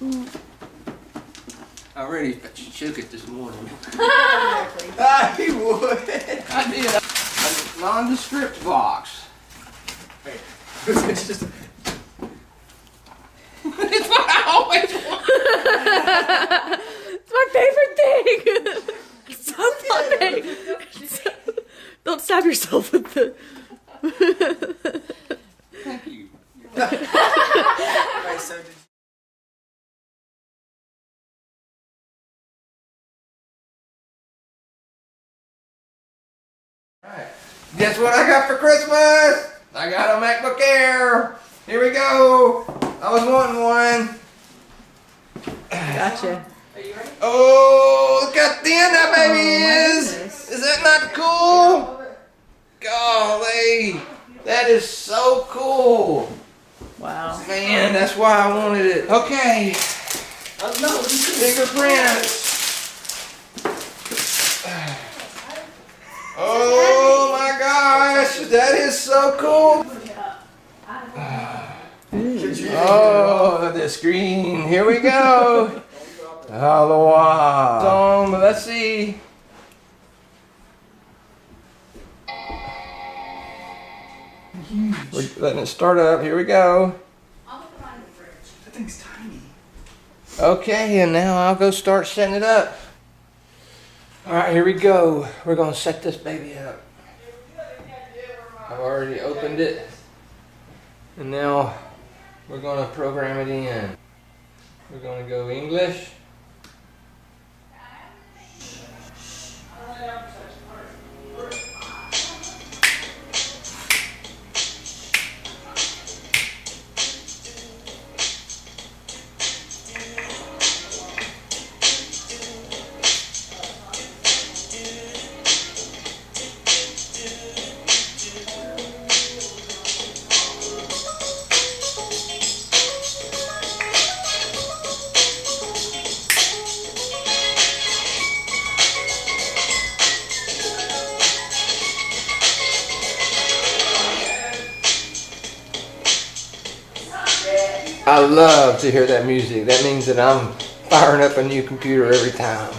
I already shook it this morning. He would. I did. A nondescript box. Wait. It's just. It's what I always want. It's my favorite thing. It's so funny. Don't stab yourself with the. Thank you. Right, so did Alright. Guess what I got for Christmas? I got a MacBook Air. Here we go. I was wanting one. Gotcha. Oh, look how thin that baby is. Is that not cool? Golly. That is so cool. Wow. Man, that's why I wanted it. Okay. Fingerprints. Oh my gosh, that is so cool. Oh, the screen. Here we go. Oh, wow. So, let's see. We're letting it start up. Here we go. that thing's tiny. Okay, and now I'll go start setting it up. Alright, here we go. We're going to set this baby up. I've already opened it. And now we're going to program it in. We're going to go English. I love to hear that music. That means that I'm firing up a new computer every time.